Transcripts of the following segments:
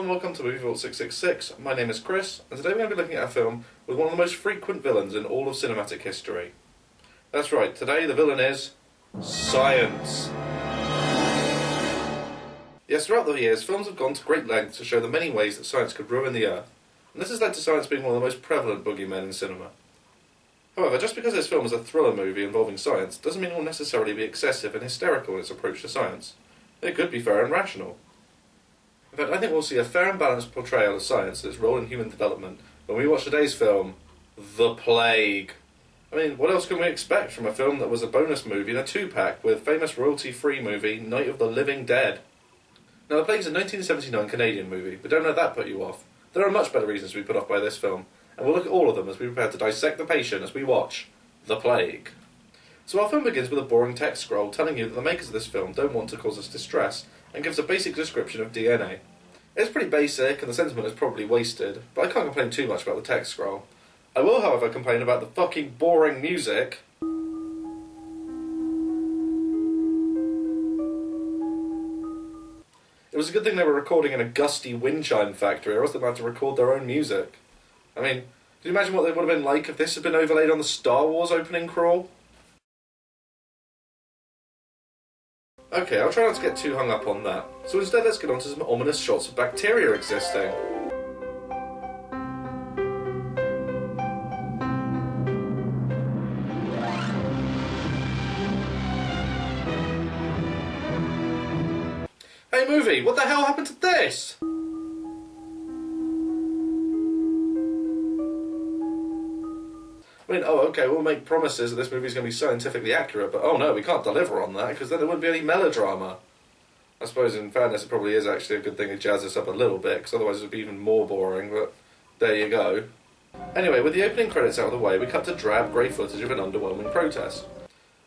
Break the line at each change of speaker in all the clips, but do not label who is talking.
and welcome to Movie Vault 666. My name is Chris, and today we're going to be looking at a film with one of the most frequent villains in all of cinematic history. That's right, today the villain is... science. Yes, throughout the years, films have gone to great lengths to show the many ways that science could ruin the Earth, and this has led to science being one of the most prevalent boogeymen in cinema. However, just because this film is a thriller movie involving science doesn't mean it will necessarily be excessive and hysterical in its approach to science. It could be fair and rational. In fact, I think we'll see a fair and balanced portrayal of science and its role in human development when we watch today's film, The Plague. I mean, what else can we expect from a film that was a bonus movie in a two-pack with famous royalty-free movie Night of the Living Dead? Now, The Plague is a 1979 Canadian movie, but don't let that put you off. There are much better reasons to be put off by this film, and we'll look at all of them as we prepare to dissect the patient as we watch The Plague. So our film begins with a boring text scroll telling you that the makers of this film don't want to cause us distress, and gives a basic description of DNA. It's pretty basic, and the sentiment is probably wasted, but I can't complain too much about the text scroll. I will, however, complain about the fucking boring music. It was a good thing they were recording in a gusty wind chime factory, or else they'd have to record their own music. I mean, can you imagine what it would have been like if this had been overlaid on the Star Wars opening crawl? Okay, I'll try not to get too hung up on that. So instead, let's get on to some ominous shots of bacteria existing. Hey movie, what the hell happened to this? I mean, oh, okay, we'll make promises that this movie's going to be scientifically accurate, but oh no, we can't deliver on that, because then there wouldn't be any melodrama. I suppose, in fairness, it probably is actually a good thing to jazz this up a little bit, because otherwise it would be even more boring, but there you go. Anyway, with the opening credits out of the way, we cut to drab, grey footage of an underwhelming protest.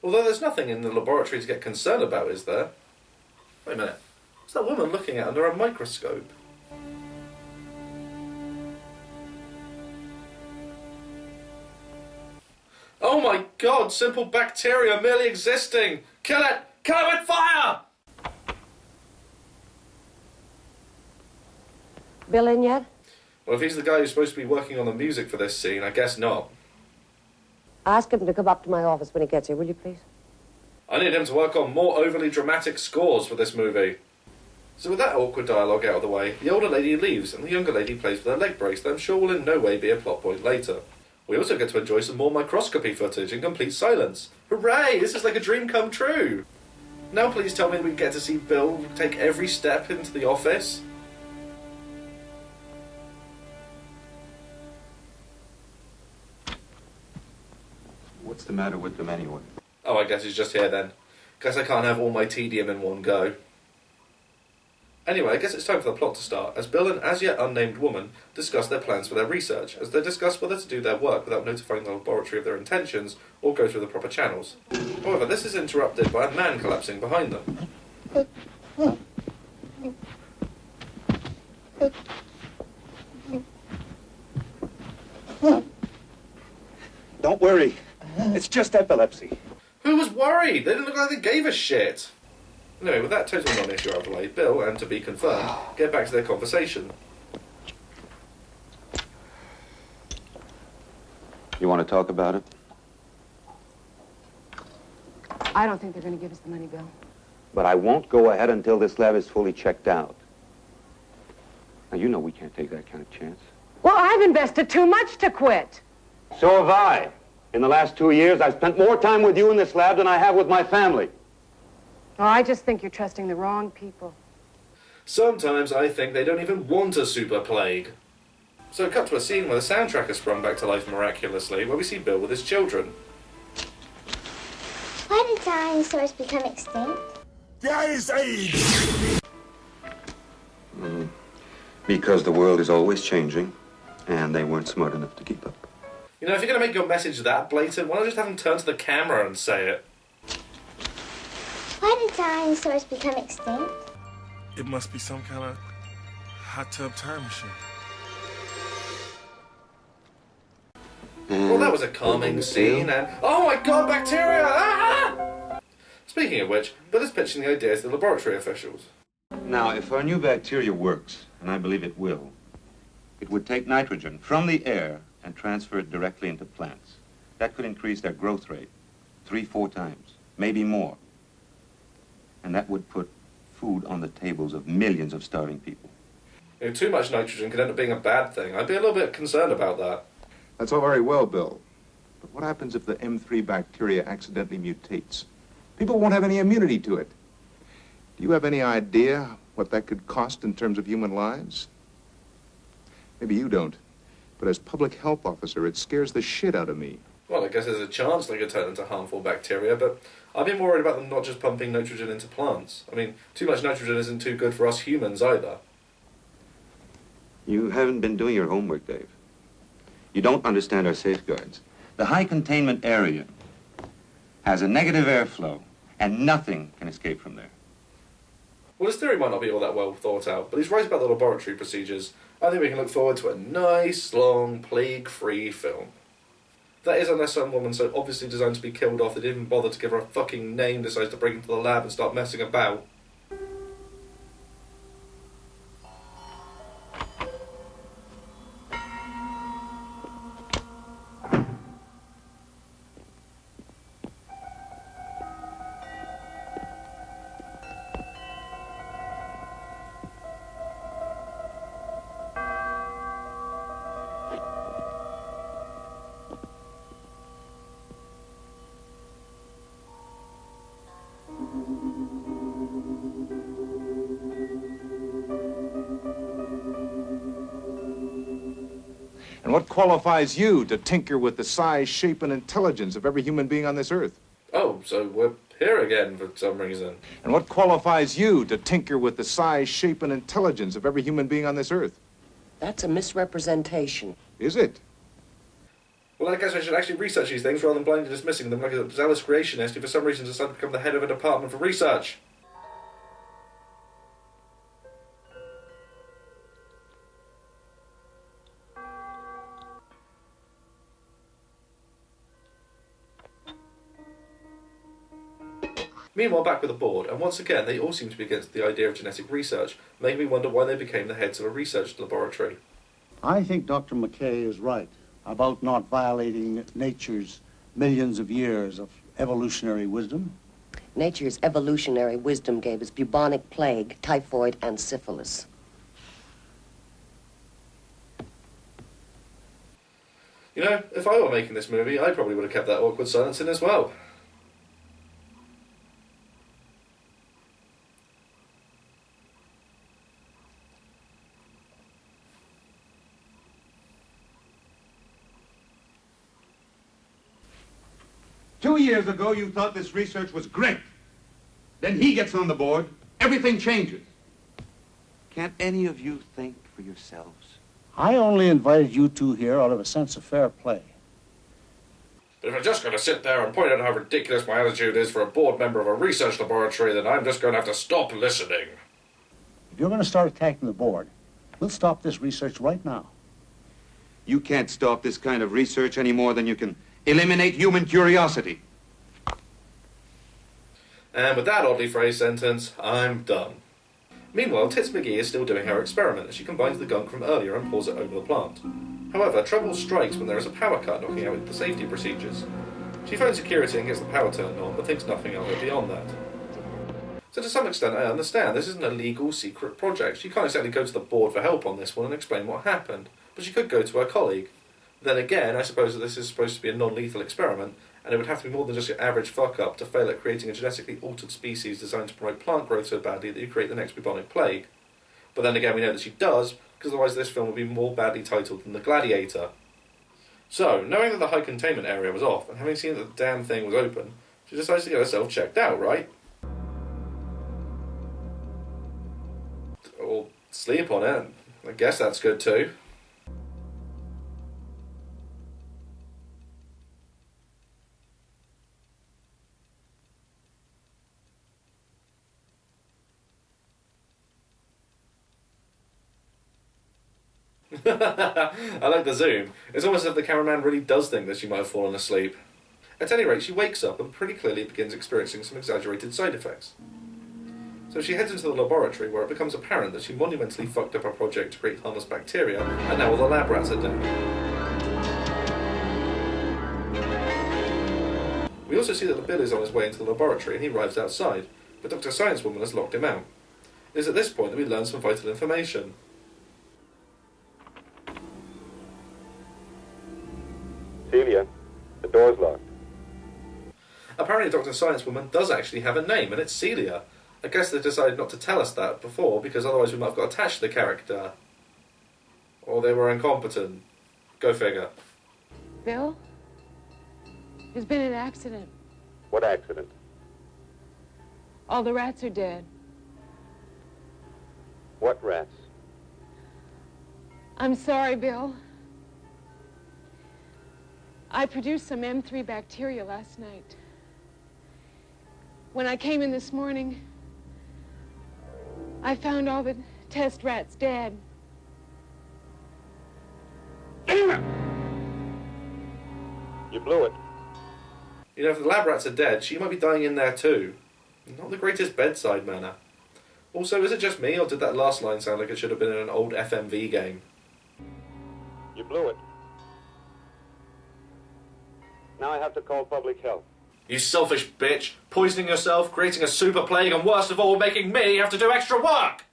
Although there's nothing in the laboratory to get concerned about, is there? Wait a minute, what's that woman looking at under a microscope? Oh my god, simple bacteria merely existing! Kill it! Kill it with fire!
Bill in yet?
Well, if he's the guy who's supposed to be working on the music for this scene, I guess not.
Ask him to come up to my office when he gets here, will you please?
I need him to work on more overly dramatic scores for this movie. So with that awkward dialogue out of the way, the older lady leaves and the younger lady plays with her leg brace that I'm sure will in no way be a plot point later. We also get to enjoy some more microscopy footage in complete silence. Hooray! This is like a dream come true! Now please tell me we get to see Bill take every step into the office.
What's the matter with them anyway?
Oh, I guess he's just here then. Guess I can't have all my tedium in one go. Anyway, I guess it's time for the plot to start, as Bill and as-yet unnamed woman discuss their plans for their research, as they discuss whether to do their work without notifying the laboratory of their intentions, or go through the proper channels. However, this is interrupted by a man collapsing behind them.
Don't worry. It's just epilepsy.
Who was worried? They didn't look like they gave a shit. Anyway, with that total non-issue out of the way, Bill, and to be confirmed, get back to their conversation.
You want to talk about it?
I don't think they're going to give us the money, Bill.
But I won't go ahead until this lab is fully checked out. Now, you know we can't take that kind of chance.
Well, I've invested too much to quit.
So have I. In the last 2 years, I've spent more time with you in this lab than I have with my family.
Oh, I just think you're trusting the wrong people.
Sometimes I think they don't even want a super plague. So cut to a scene where the soundtrack has sprung back to life miraculously, where we see Bill with his children.
Why did dinosaurs become extinct?
The Ice Age!
Because the world is always changing, and they weren't smart enough to keep up.
You know, if you're going to make your message that blatant, why not just have them turn to the camera and say it?
Why did dinosaurs become extinct?
It must be some kind of hot tub time machine.
Well, that was a calming scene, and... oh my god, bacteria! Ah! Speaking of which, Bill is pitching the idea to the laboratory officials.
Now, if our new bacteria works, and I believe it will, it would take nitrogen from the air and transfer it directly into plants. That could increase their growth rate 3-4 times, maybe more. And that would put food on the tables of millions of starving people.
You know, too much nitrogen could end up being a bad thing. I'd be a little bit concerned about that.
That's all very well, Bill. But what happens if the M3 bacteria accidentally mutates? People won't have any immunity to it. Do you have any idea what that could cost in terms of human lives? Maybe you don't. But as public health officer, it scares the shit out of me.
Well, I guess there's a chance they could turn into harmful bacteria, but I'd be more worried about them not just pumping nitrogen into plants. I mean, too much nitrogen isn't too good for us humans either.
You haven't been doing your homework, Dave. You don't understand our safeguards. The high containment area has a negative airflow, and nothing can escape from there.
Well, his theory might not be all that well thought out, but he's right about the laboratory procedures. I think we can look forward to a nice, long, plague-free film. That is, unless some woman so obviously designed to be killed off they didn't even bother to give her a fucking name decides to break into the lab and start messing about.
And what qualifies you to tinker with the size, shape, and intelligence of every human being on this earth?
Oh, so we're here again for some reason.
And what qualifies you to tinker with the size, shape, and intelligence of every human being on this earth?
That's a misrepresentation.
Is it?
Well, I guess I should actually research these things rather than blindly dismissing them like a zealous creationist who for some reason decided to become the head of a department for research. Meanwhile, back with the board, and once again they all seem to be against the idea of genetic research, making me wonder why they became the heads of a research laboratory.
I think Dr. McKay is right about not violating nature's millions of years of evolutionary wisdom.
Nature's evolutionary wisdom gave us bubonic plague, typhoid, and syphilis.
You know, if I were making this movie, I probably would have kept that awkward silence in as well.
Two years ago, you thought this research was great. Then he gets on the board, everything changes. Can't any of you think for yourselves?
I only invited you two here out of a sense of fair play.
But if I'm just going to sit there and point out how ridiculous my attitude is for a board member of a research laboratory, then I'm just going to have to stop listening.
If you're going to start attacking the board, we'll stop this research right now.
You can't stop this kind of research any more than you can eliminate human curiosity.
And with that oddly phrased sentence, I'm done. Meanwhile, Tits McGee is still doing her experiment as she combines the gunk from earlier and pours it over the plant. However, trouble strikes when there is a power cut knocking out the safety procedures. She phones security and gets the power turned on, but thinks nothing of it beyond that. So to some extent I understand, this isn't a legal, secret project. She can't exactly go to the board for help on this one and explain what happened, but she could go to her colleague. Then again, I suppose that this is supposed to be a non-lethal experiment, and it would have to be more than just your average fuck-up to fail at creating a genetically altered species designed to promote plant growth so badly that you create the next bubonic plague. But then again, we know that she does, because otherwise this film would be more badly titled than The Gladiator. So, knowing that the high containment area was off, and having seen that the damn thing was open, she decides to get herself checked out, right? Or sleep on it. I guess that's good too. I like the zoom. It's almost as if the cameraman really does think that she might have fallen asleep. At any rate, she wakes up and pretty clearly begins experiencing some exaggerated side effects. So she heads into the laboratory where it becomes apparent that she monumentally fucked up her project to create harmless bacteria, and now all the lab rats are dead. We also see that Bill is on his way into the laboratory and he arrives outside, but Dr. Science Woman has locked him out. It is at this point that we learn some vital information.
Celia, the door's locked.
Apparently Dr. Science Woman does actually have a name, and it's Celia. I guess they decided not to tell us that before, because otherwise we might have got attached to the character. Or they were incompetent. Go figure.
Bill? There's been an accident.
What accident?
All the rats are dead.
What rats?
I'm sorry, Bill. I produced some M3 bacteria last night. When I came in this morning, I found all the test rats dead.
You blew it.
You know, if the lab rats are dead, she might be dying in there too. Not the greatest bedside manner. Also, is it just me, or did that last line sound like it should have been in an old FMV game?
You blew it. Now I have to call public health.
You selfish bitch! Poisoning yourself, creating a super plague, and worst of all, making me have to do extra work!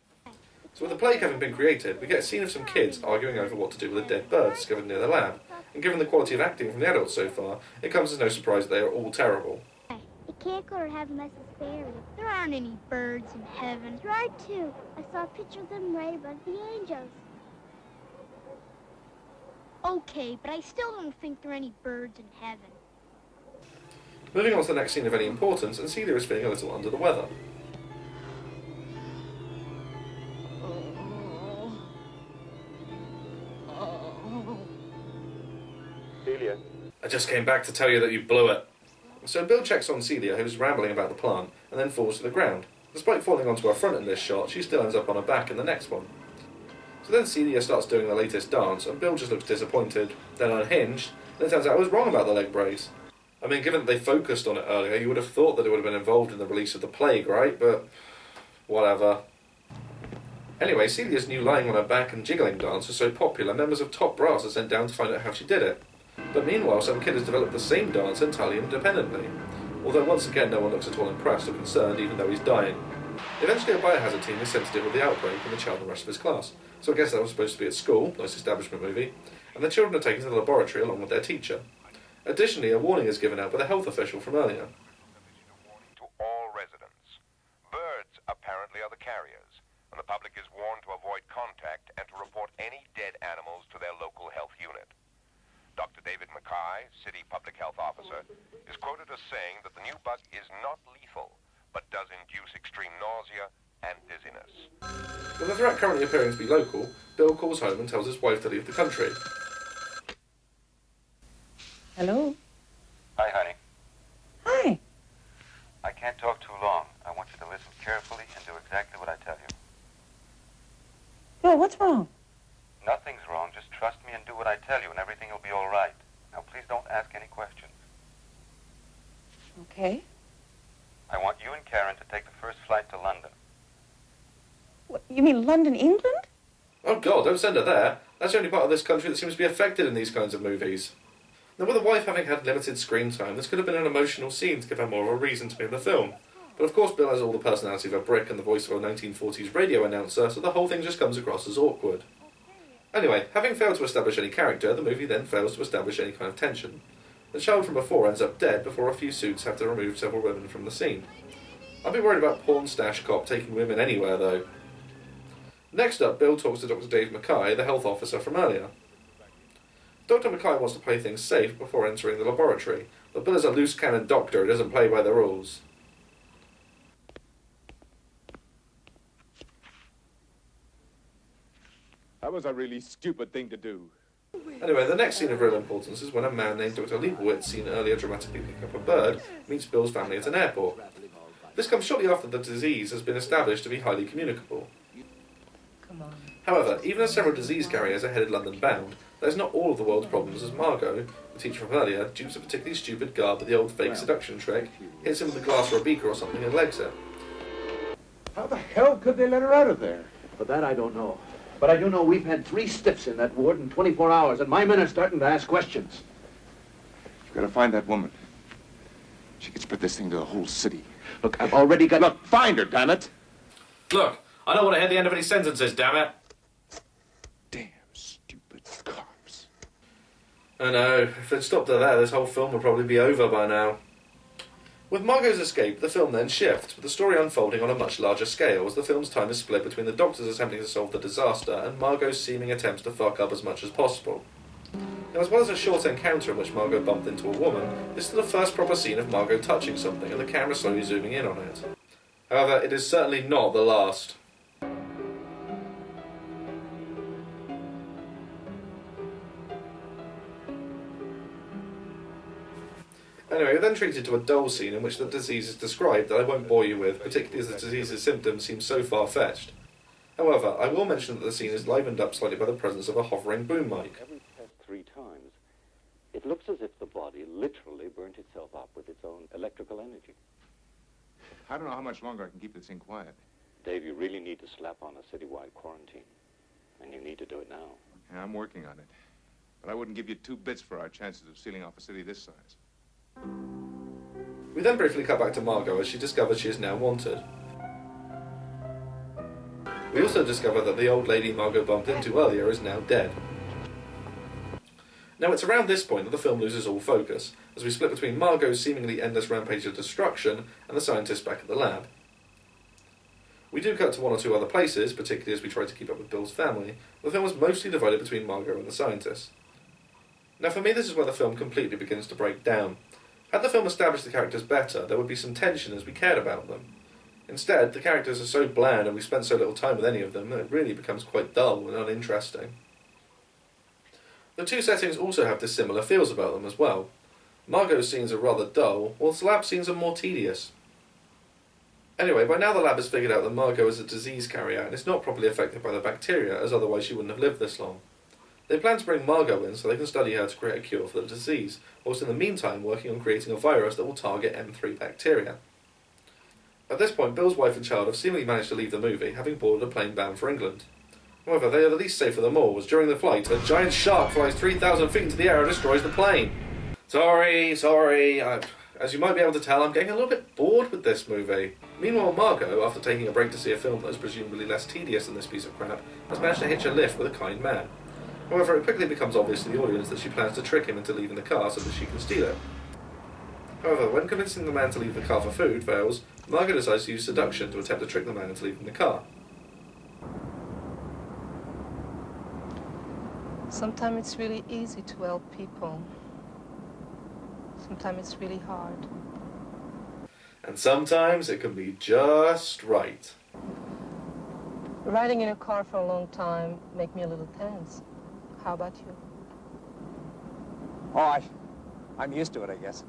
So with the plague having been created, we get a scene of some kids arguing over what to do with a dead bird discovered near the lab. And given the quality of acting from the adults so far, it comes as no surprise that they are all terrible.
You can't go to heaven unless it's fairy.
There aren't any birds in heaven.
There are two. I saw a picture of them right above the angels.
Okay, but I still don't think there are any birds in heaven.
Moving on to the next scene of any importance, and Celia is feeling a little under the weather.
Celia.
I just came back to tell you that you blew it. So Bill checks on Celia, who's rambling about the plant, and then falls to the ground. Despite falling onto her front in this shot, she still ends up on her back in the next one. So then Celia starts doing the latest dance, and Bill just looks disappointed, then unhinged, and it turns out I was wrong about the leg brace. I mean, given that they focused on it earlier, you would have thought that it would have been involved in the release of the plague, right? But whatever. Anyway, Celia's new lying on her back and jiggling dance is so popular, members of Top Brass are sent down to find out how she did it. But meanwhile, some kid has developed the same dance entirely independently. Although once again, no one looks at all impressed or concerned, even though he's dying. Eventually, a biohazard team is sent to deal with the outbreak and the child and the rest of his class. So I guess that was supposed to be at school, nice establishment movie, and the children are taken to the laboratory along with their teacher. Additionally, a warning is given out by the health official from earlier.
To all residents. Birds apparently are the carriers, and the public is warned to avoid contact and to report any dead animals to their local health unit. Dr. David Mackay, City Public Health Officer, is quoted as saying that the new bug is not lethal, but does induce extreme nausea and dizziness.
With the threat currently appearing to be local, Bill calls home and tells his wife to leave the country.
Hello?
Hi, honey.
Hi.
I can't talk too long. I want you to listen carefully and do exactly what I tell you.
Bill, what's wrong?
Nothing's wrong. Just trust me and do what I tell you, and everything will be all right. Now, please don't ask any questions.
Okay.
I want you and Karen to take the first flight to London.
What, you mean London, England?
Oh God, don't send her there. That's the only part of this country that seems to be affected in these kinds of movies. Now, with the wife having had limited screen time, this could have been an emotional scene to give her more of a reason to be in the film. But of course Bill has all the personality of a brick and the voice of a 1940s radio announcer, so the whole thing just comes across as awkward. Anyway, having failed to establish any character, the movie then fails to establish any kind of tension. The child from before ends up dead before a few suits have to remove several women from the scene. I'd be worried about Porn Stash Cop taking women anywhere, though. Next up, Bill talks to Dr. Dave Mackay, the health officer from earlier. Dr. Mackay wants to play things safe before entering the laboratory, but Bill is a loose cannon doctor who doesn't play by the rules.
That was a really stupid thing to do.
Anyway, the next scene of real importance is when a man named Dr. Leibowitz, seen earlier dramatically picking up a bird, meets Bill's family at an airport. This comes shortly after the disease has been established to be highly communicable. However, even as several disease carriers are headed London bound, that is not all of the world's problems, as Margot, the teacher from earlier, dupes a particularly stupid guard with the old fake seduction trick, hits him with a glass or a beaker or something and legs it.
How the hell could they let her out of there?
For that, I don't know. But I do know we've had 3 stiffs in that ward in 24 hours, and my men are starting to ask questions.
You've got to find that woman. She could spread this thing to the whole city.
Look, I've already got...
Look, find her, damn it!
Look, I don't want to hear the end of any sentences, damn it.
Damn stupid cops.
I know. If they'd stopped at that, this whole film would probably be over by now. With Margot's escape, the film then shifts, with the story unfolding on a much larger scale, as the film's time is split between the doctors attempting to solve the disaster and Margot's seeming attempts to fuck up as much as possible. Now, as well as a short encounter in which Margot bumped into a woman, this is the first proper scene of Margot touching something and the camera slowly zooming in on it. However, it is certainly not the last. Anyway, we're then treated to a dull scene in which the disease is described that I won't bore you with, particularly as the disease's symptoms seem so far-fetched. However, I will mention that the scene is livened up slightly by the presence of a hovering boom mic.
Every test 3 times, it looks as if the body literally burnt itself up with its own electrical energy.
I don't know how much longer I can keep this thing quiet.
Dave, you really need to slap on a citywide quarantine. And you need to do it now.
Yeah, I'm working on it. But I wouldn't give you 2 bits for our chances of sealing off a city this size.
We then briefly cut back to Margot as she discovers she is now wanted. We also discover that the old lady Margot bumped into earlier is now dead. Now it's around this point that the film loses all focus, as we split between Margot's seemingly endless rampage of destruction and the scientists back at the lab. We do cut to 1 or 2 other places, particularly as we try to keep up with Bill's family, but the film is mostly divided between Margot and the scientists. Now for me this is where the film completely begins to break down. Had the film established the characters better, there would be some tension as we cared about them. Instead, the characters are so bland and we spend so little time with any of them that it really becomes quite dull and uninteresting. The 2 settings also have dissimilar feels about them as well. Margot's scenes are rather dull, whilst the lab scenes are more tedious. Anyway, by now the lab has figured out that Margot is a disease carrier and is not properly affected by the bacteria, as otherwise she wouldn't have lived this long. They plan to bring Margot in so they can study how to create a cure for the disease, whilst in the meantime working on creating a virus that will target M3 bacteria. At this point, Bill's wife and child have seemingly managed to leave the movie, having boarded a plane bound for England. However, they are the least safe of them all, as during the flight, a giant shark flies 3,000 feet into the air and destroys the plane. Sorry. As you might be able to tell, I'm getting a little bit bored with this movie. Meanwhile, Margot, after taking a break to see a film that is presumably less tedious than this piece of crap, has managed to hitch a lift with a kind man. However, it quickly becomes obvious to the audience that she plans to trick him into leaving the car so that she can steal it. However, when convincing the man to leave the car for food fails, Margot decides to use seduction to attempt to trick the man into leaving the car.
Sometimes it's really easy to help people. Sometimes it's really hard.
And sometimes it can be just right.
Riding in a car for a long time make me a little tense. How about you?
Oh, I'm used to it, I guess.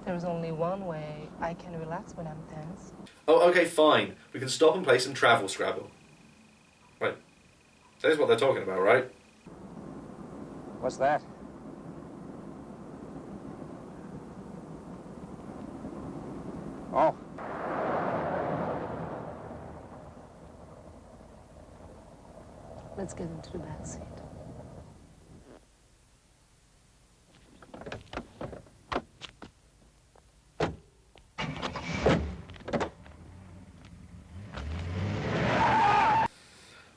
There's only one way I can relax when I'm tense.
Oh, okay, fine. We can stop and play some Travel Scrabble. Right. So here's what they're talking about, right?
What's that? Oh.
Let's get into the back seat.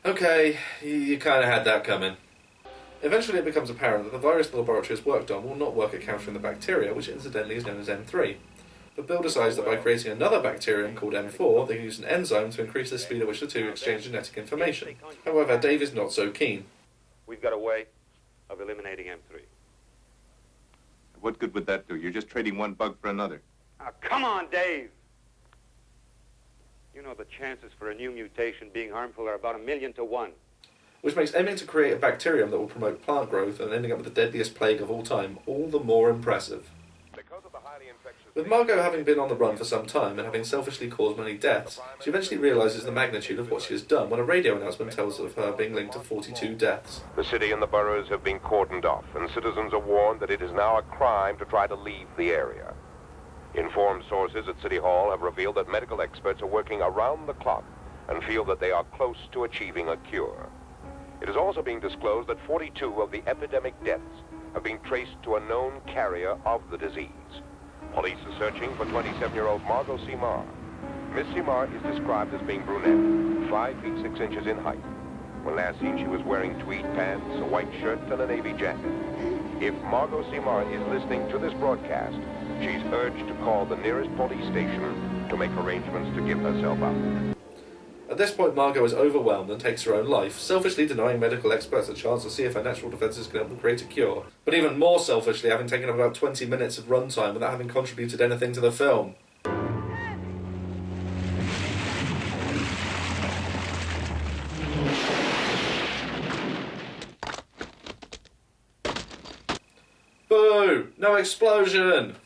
Okay, you kind of had that coming. Eventually it becomes apparent that the virus the laboratory has worked on will not work at countering the bacteria, which incidentally is known as M3. But Bill decides that by creating another bacterium called M4, they can use an enzyme to increase the speed at which the two exchange genetic information. However, Dave is not so keen.
We've got a way of eliminating M3.
What good would that do? You're just trading one bug for another.
Now, come on, Dave! You know the chances for a new mutation being harmful are about 1,000,000 to 1.
Which makes aiming to create a bacterium that will promote plant growth and ending up with the deadliest plague of all time all the more impressive. With Margot having been on the run for some time and having selfishly caused many deaths, she eventually realises the magnitude of what she has done when a radio announcement tells of her being linked to 42 deaths.
The city and the boroughs have been cordoned off, and citizens are warned that it is now a crime to try to leave the area. Informed sources at City Hall have revealed that medical experts are working around the clock and feel that they are close to achieving a cure. It is also being disclosed that 42 of the epidemic deaths have been traced to a known carrier of the disease. Police are searching for 27-year-old Margot Simard. Miss Simard is described as being brunette, 5 feet 6 inches in height. When last seen, she was wearing tweed pants, a white shirt, and a navy jacket. If Margot Simard is listening to this broadcast, she's urged to call the nearest police station to make arrangements to give herself up.
At this point, Margot is overwhelmed and takes her own life, selfishly denying medical experts a chance to see if her natural defences can help them create a cure, but even more selfishly having taken up about 20 minutes of runtime without having contributed anything to the film. Boo! No explosion!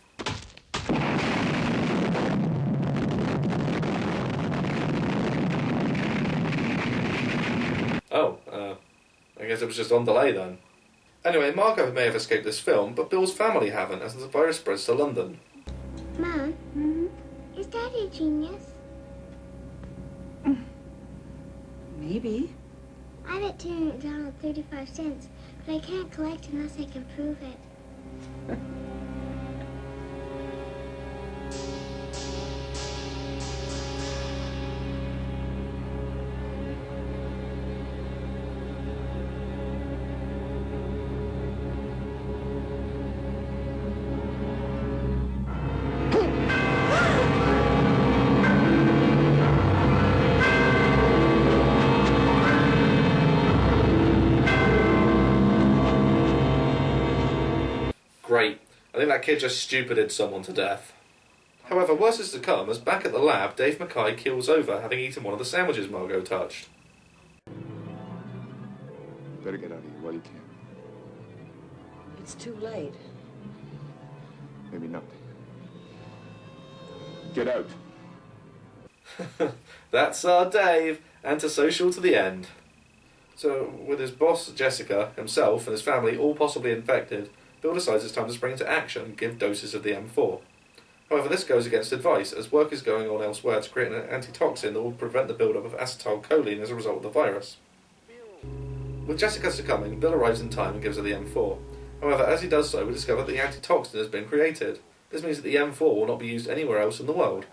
Oh, I guess it was just on delay then. Anyway, Margot may have escaped this film, but Bill's family haven't, as the virus spreads to London.
Mom, is Daddy a genius?
Maybe.
I bet Terry McDonald 35 cents, but I can't collect unless I can prove it.
Great. I think that kid just stupided someone to death. However, worse is to come, as back at the lab, Dave Mackay keels over, having eaten one of the sandwiches Margot touched.
Better get out of here while you can.
It's too late.
Maybe not. Get out.
That's our Dave, antisocial to the end. So, with his boss, Jessica, himself, and his family all possibly infected, Bill decides it's time to spring into action and give doses of the M4. However, this goes against advice, as work is going on elsewhere to create an antitoxin that will prevent the build-up of acetylcholine as a result of the virus. With Jessica succumbing, Bill arrives in time and gives her the M4. However, as he does so, we discover that the antitoxin has been created. This means that the M4 will not be used anywhere else in the world.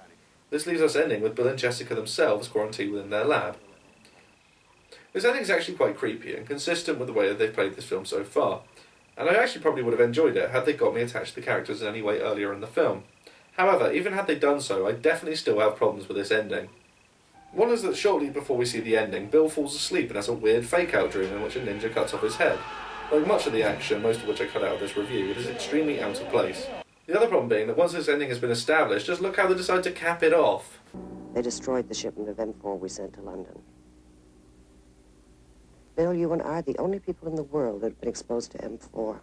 This leaves us ending with Bill and Jessica themselves quarantined within their lab. This ending is actually quite creepy and consistent with the way that they've played this film so far, and I actually probably would have enjoyed it had they got me attached to the characters in any way earlier in the film. However, even had they done so, I definitely still have problems with this ending. One is that shortly before we see the ending, Bill falls asleep and has a weird fake-out dream in which a ninja cuts off his head. Like much of the action, most of which I cut out of this review, it is extremely out of place. The other problem being that once this ending has been established, just look how they decide to cap it off.
They destroyed the shipment of M4 we sent to London. Bill, you and I are the only people in the world that have been exposed to M4.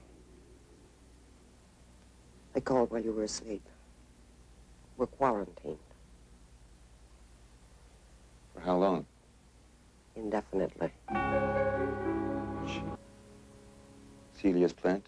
I called while you were asleep. We're quarantined.
For how long?
Indefinitely.
Celia's plant?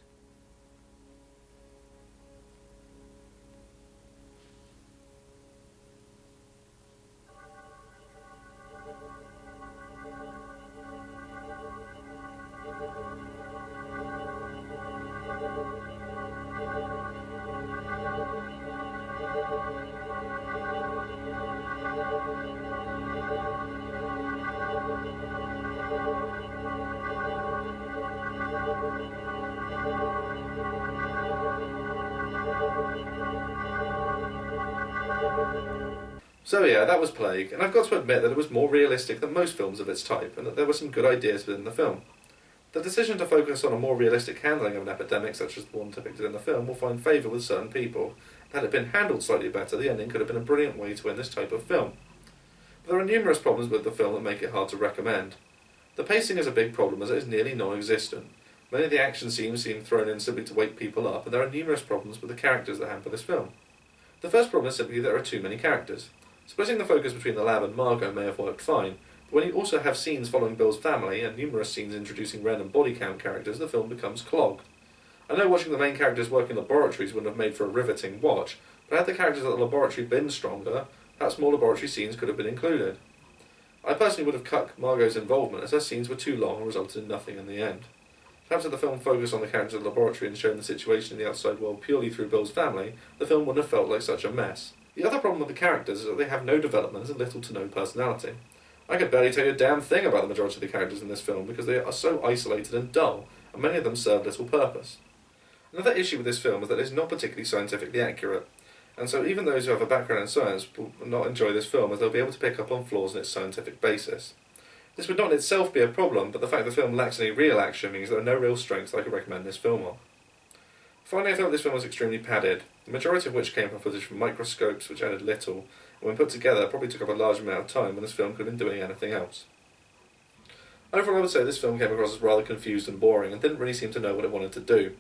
So yeah, that was Plague, and I've got to admit that it was more realistic than most films of its type, and that there were some good ideas within the film. The decision to focus on a more realistic handling of an epidemic such as the one depicted in the film will find favour with certain people. Had it been handled slightly better, the ending could have been a brilliant way to end this type of film. But there are numerous problems with the film that make it hard to recommend. The pacing is a big problem, as it is nearly non-existent. Many of the action scenes seem thrown in simply to wake people up, and there are numerous problems with the characters that hamper this film. The first problem is simply there are too many characters. Splitting the focus between the lab and Margot may have worked fine, but when you also have scenes following Bill's family and numerous scenes introducing random body count characters, the film becomes clogged. I know watching the main characters work in laboratories wouldn't have made for a riveting watch, but had the characters at the laboratory been stronger, perhaps more laboratory scenes could have been included. I personally would have cut Margot's involvement, as her scenes were too long and resulted in nothing in the end. Perhaps if the film focused on the characters of the laboratory and shown the situation in the outside world purely through Bill's family, the film wouldn't have felt like such a mess. The other problem with the characters is that they have no development and little to no personality. I could barely tell you a damn thing about the majority of the characters in this film because they are so isolated and dull, and many of them serve little purpose. Another issue with this film is that it is not particularly scientifically accurate, and so even those who have a background in science will not enjoy this film as they'll be able to pick up on flaws in its scientific basis. This would not in itself be a problem, but the fact the film lacks any real action means there are no real strengths I could recommend this film on. Finally, I felt this film was extremely padded, the majority of which came from footage from microscopes which added little, and when put together probably took up a large amount of time when this film could have been doing anything else. Overall, I would say this film came across as rather confused and boring and didn't really seem to know what it wanted to do.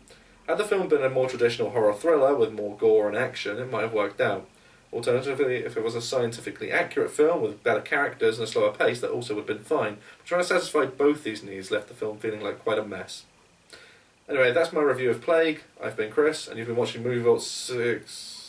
Had the film been a more traditional horror thriller with more gore and action, it might have worked out. Alternatively, if it was a scientifically accurate film with better characters and a slower pace, that also would have been fine. But trying to satisfy both these needs left the film feeling like quite a mess. Anyway, that's my review of Plague. I've been Chris, and you've been watching Movie Vault 6.